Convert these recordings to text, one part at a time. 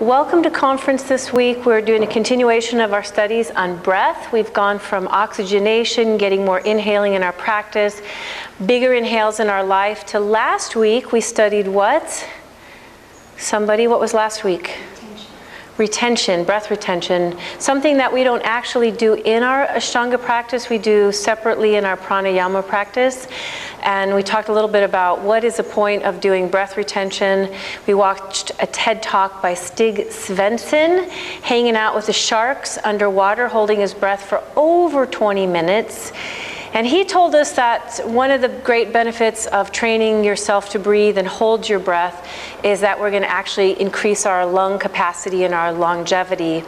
Welcome to conference this week. We're doing a continuation of our studies on breath. We've gone from oxygenation, getting more inhaling in our practice, bigger inhales in our life, to last week we studied what? What was last week? Retention, breath retention, something that we don't actually do in our Ashtanga practice, we do separately in our pranayama practice. And we talked a little bit about what is the point of doing breath retention. We watched a TED Talk by Stig Svensson, hanging out with the sharks underwater, holding his breath for over 20 minutes. And he told us that one of the great benefits of training yourself to breathe and hold your breath is that we're going to actually increase our lung capacity and our longevity.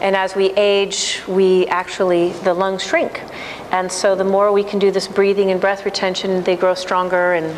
And as we age, the lungs shrink. And so the more we can do this breathing and breath retention, they grow stronger and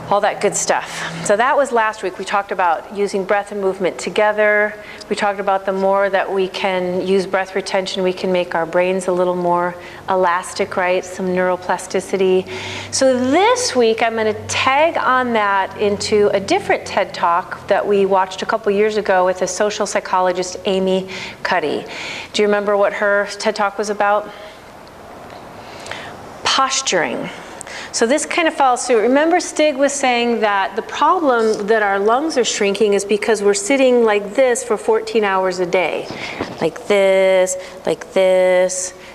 all that good stuff. So that was last week. We talked about using breath and movement together. We talked about the more that we can use breath retention, we can make our brains a little more elastic, right? Some neuroplasticity. So this week, I'm going to tag on that into a different TED Talk that we watched a couple years ago with a social psychologist, Amy Cuddy. Do you remember what her TED Talk was about? Posturing. So this kind of follows suit. Remember, Stig was saying that the problem that our lungs are shrinking is because we're sitting like this for 14 hours a day. Like this,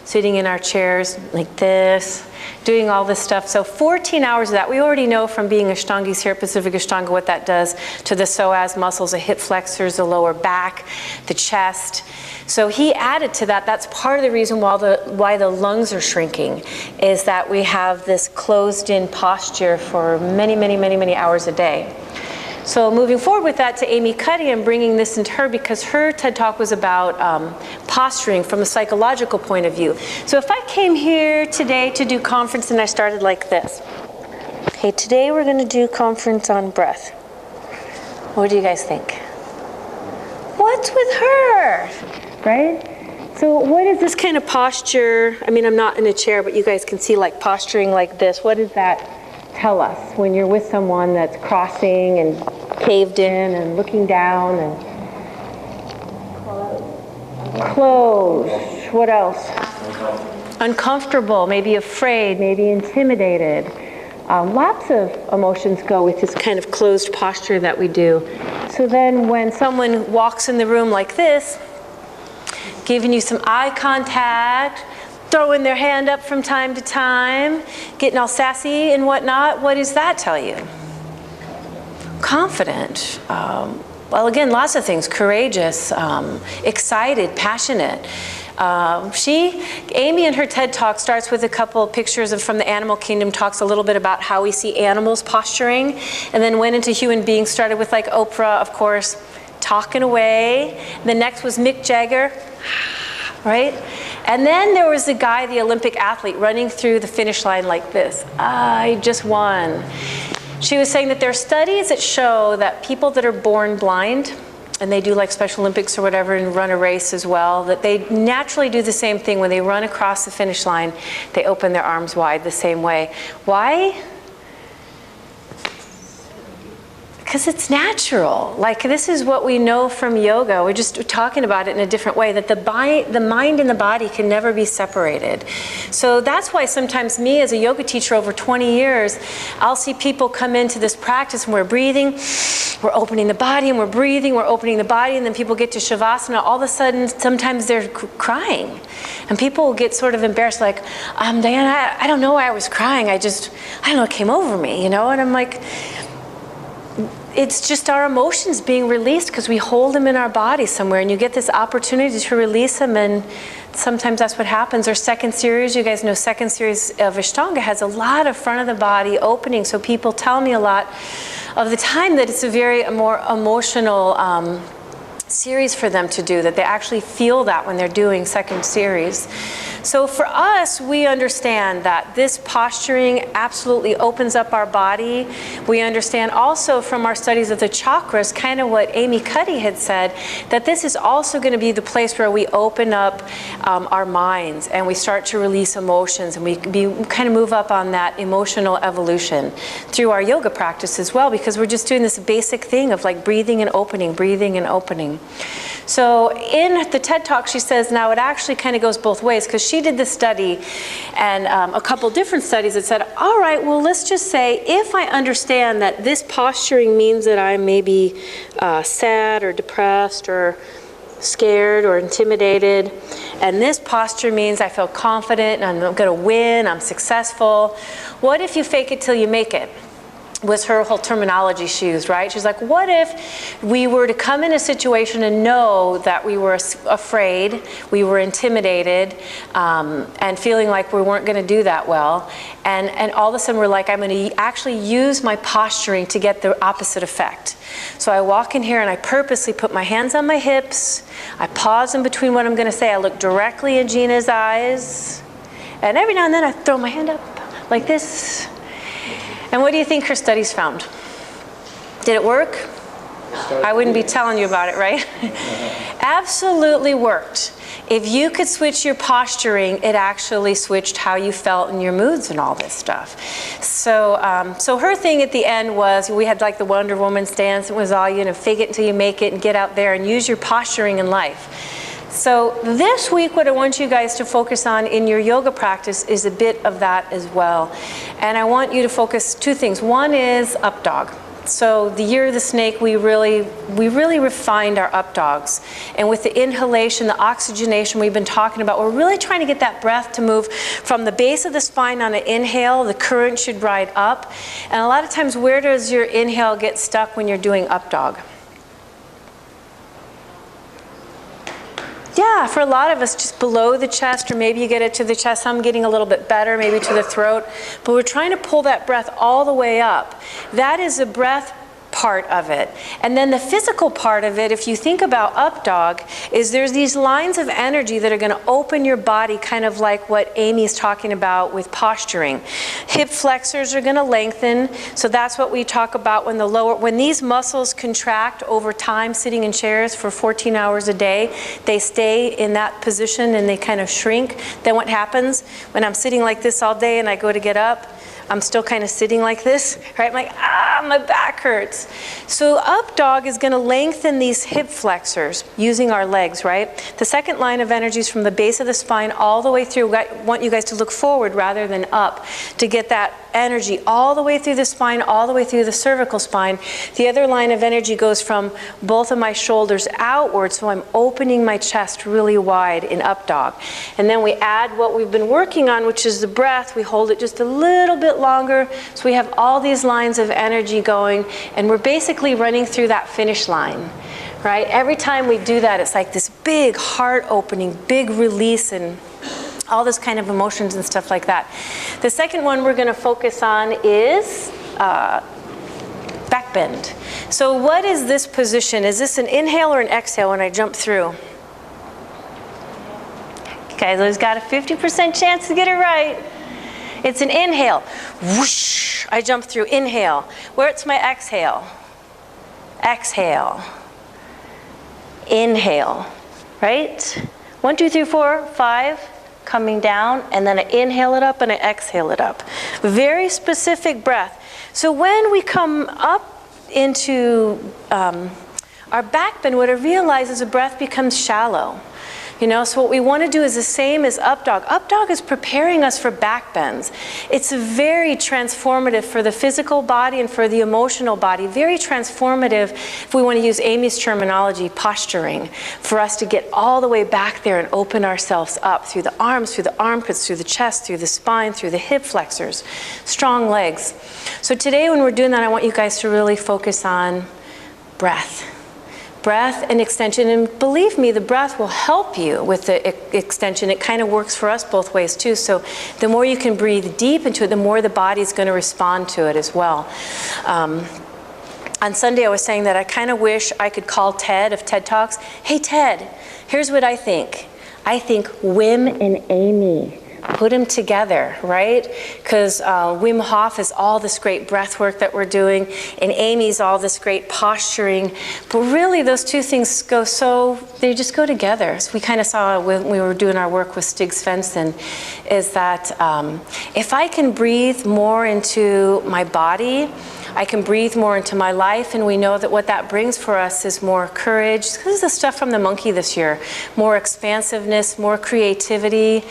sitting in our chairs like this, doing all this stuff. So 14 hours of that, we already know from being Ashtangis here, Pacific Ashtanga, what that does to the psoas muscles, the hip flexors, the lower back, the chest. So he added to that, that's part of the reason why the lungs are shrinking, is that we have this closed-in posture for many hours a day. So moving forward with that to Amy Cuddy, I'm bringing this into her because her TED Talk was about posturing from a psychological point of view. So if I came here today to do conference and I started like this. Okay, today we're going to do conference on breath. What do you guys think? What's with her? Right? So what is this kind of posture? I mean, I'm not in a chair, but you guys can see like posturing like this. What does that tell us when you're with someone that's crossing and caved in and looking down and closed? What else? Uncomfortable, maybe afraid, maybe intimidated. Lots of emotions go with this kind of closed posture that we do. So then when someone walks in the room like this, giving you some eye contact, throwing their hand up from time to time, getting all sassy and whatnot, what does that tell you? Confident. Well, again, lots of things. Courageous, excited, passionate. Amy in her TED Talk starts with a couple of pictures from the animal kingdom, talks a little bit about how we see animals posturing, and then went into human beings, started with like Oprah, of course, talking away. The next was Mick Jagger, right? And then there was the guy, the Olympic athlete, running through the finish line like this. I just won. She was saying that there are studies that show that people that are born blind, and they do like Special Olympics or whatever and run a race as well, that they naturally do the same thing. When they run across the finish line, they open their arms wide the same way. Why? Because it's natural. Like, this is what we know from yoga. We're just talking about it in a different way, that the mind and the body can never be separated. So that's why sometimes me as a yoga teacher over 20 years, I'll see people come into this practice and we're breathing, we're opening the body, and we're breathing, we're opening the body, and then people get to Shavasana, all of a sudden, sometimes they're crying. And people will get sort of embarrassed, like, Diana, I don't know why I was crying, I don't know, it came over me, you know? And I'm like, it's just our emotions being released because we hold them in our body somewhere, and you get this opportunity to release them, and sometimes that's what happens. Our second series, you guys know second series of Ashtanga has a lot of front of the body opening, so people tell me a lot of the time that it's a more emotional series for them to do, that they actually feel that when they're doing second series. So for us, we understand that this posturing absolutely opens up our body. We understand also from our studies of the chakras, kind of what Amy Cuddy had said, that this is also going to be the place where we open up our minds and we start to release emotions, and we kind of move up on that emotional evolution through our yoga practice as well, because we're just doing this basic thing of like breathing and opening, breathing and opening. So in the TED Talk, she says, now it actually kind of goes both ways, because she did this study and a couple different studies that said, all right, well, let's just say if I understand that this posturing means that I'm maybe sad or depressed or scared or intimidated, and this posture means I feel confident and I'm going to win, I'm successful. What if you fake it till you make it? Was her whole terminology she used, right? She's like, what if we were to come in a situation and know that we were afraid, we were intimidated, and feeling like we weren't going to do that well, and all of a sudden we're like, I'm going to actually use my posturing to get the opposite effect. So I walk in here and I purposely put my hands on my hips, I pause in between what I'm going to say, I look directly in Gina's eyes, and every now and then I throw my hand up like this. And what do you think her studies found? Did it work? I wouldn't be telling you about it, right? Absolutely worked. If you could switch your posturing, it actually switched how you felt and your moods and all this stuff. So, so her thing at the end was, we had like the Wonder Woman's dance. It was all, you know, fake it until you make it and get out there and use your posturing in life. So this week, what I want you guys to focus on in your yoga practice is a bit of that as well. And I want you to focus two things. One is up dog. So the year of the snake, we really refined our up dogs. And with the inhalation, the oxygenation we've been talking about, we're really trying to get that breath to move from the base of the spine on an inhale. The current should ride up. And a lot of times, where does your inhale get stuck when you're doing up dog? Yeah, for a lot of us, just below the chest, or maybe you get it to the chest. I'm getting a little bit better, maybe to the throat. But we're trying to pull that breath all the way up. That is a breath part of it. And then the physical part of it, if you think about up dog, is there's these lines of energy that are going to open your body, kind of like what Amy's talking about with posturing. Hip flexors are going to lengthen. So that's what we talk about when these muscles contract over time, sitting in chairs for 14 hours a day, they stay in that position and they kind of shrink. Then what happens when I'm sitting like this all day and I go to get up? I'm still kind of sitting like this, right? I'm like, my back hurts. So up dog is going to lengthen these hip flexors using our legs, right? The second line of energy is from the base of the spine all the way through. I want you guys to look forward rather than up to get that energy all the way through the spine, all the way through the cervical spine. The other line of energy goes from both of my shoulders outward, so I'm opening my chest really wide in up dog. And then we add what we've been working on, which is the breath. We hold it just a little bit longer, so we have all these lines of energy going, and we're basically running through that finish line, right? Every time we do that, it's like this big heart opening, big release, and all this kind of emotions and stuff like that. The second one we're going to focus on is back bend. So what is this position? Is this an inhale or an exhale when I jump through? Okay, Lou's got a 50% chance to get it right. It's an inhale. Whoosh, I jump through. Inhale. Where's my exhale? Exhale. Inhale. Right? 1, 2, 3, 4, 5. Coming down, and then I inhale it up and I exhale it up. Very specific breath. So when we come up into our back bend, what I realize is the breath becomes shallow. You know, so what we want to do is the same as up dog. Up dog is preparing us for back bends. It's very transformative for the physical body and for the emotional body. Very transformative, if we want to use Amy's terminology, posturing, for us to get all the way back there and open ourselves up through the arms, through the armpits, through the chest, through the spine, through the hip flexors, strong legs. So today when we're doing that, I want you guys to really focus on breath. Breath and extension, and believe me, the breath will help you with the extension. It kind of works for us both ways too. So the more you can breathe deep into it, the more the body's going to respond to it as well. On Sunday I was saying that I kind of wish I could call Ted of TED Talks, hey Ted, here's what I think. I think Wim and Amy. Put them together, right? Because Wim Hof is all this great breath work that we're doing, and Amy's all this great posturing. But really, those two things they just go together. So we kind of saw when we were doing our work with Stig Svensson, is that if I can breathe more into my body, I can breathe more into my life, and we know that what that brings for us is more courage. This is the stuff from the monkey this year. More expansiveness, more creativity.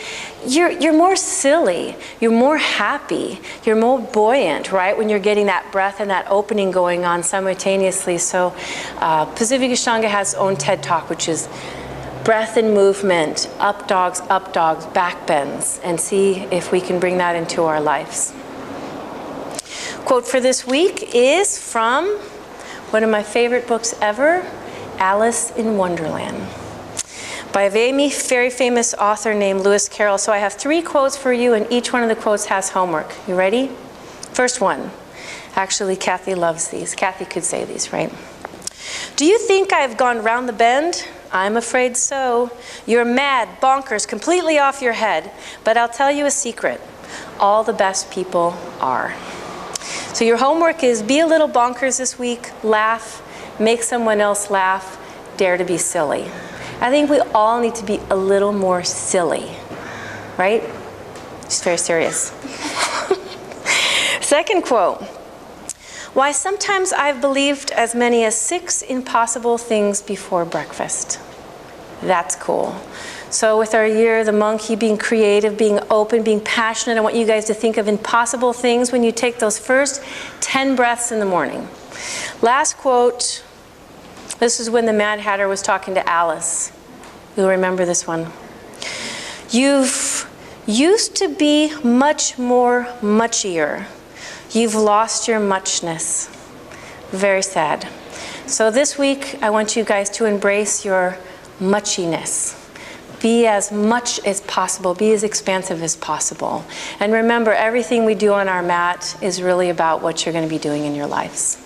You're more silly. You're more happy. You're more buoyant, right? When you're getting that breath and that opening going on simultaneously. So Pacific Ashtanga has its own TED Talk, which is breath and movement, up dogs, back bends, and see if we can bring that into our lives. Quote for this week is from one of my favorite books ever, Alice in Wonderland, by a very famous author named Lewis Carroll. So I have 3 quotes for you, and each one of the quotes has homework. You ready? First one. Actually, Kathy loves these. Kathy could say these, right? Do you think I've gone round the bend? I'm afraid so. You're mad, bonkers, completely off your head. But I'll tell you a secret. All the best people are. So your homework is be a little bonkers this week, laugh, make someone else laugh, dare to be silly. I think we all need to be a little more silly, right? Just very serious. Second quote. Why sometimes I've believed as many as 6 impossible things before breakfast. That's cool. So with our year, the monkey, being creative, being open, being passionate, I want you guys to think of impossible things when you take those first 10 breaths in the morning. Last quote, this is when the Mad Hatter was talking to Alice. You'll remember this one. You've used to be much more muchier. You've lost your muchness. Very sad. So this week, I want you guys to embrace your muchiness. Be as much as possible. Be as expansive as possible. And remember, everything we do on our mat is really about what you're going to be doing in your lives.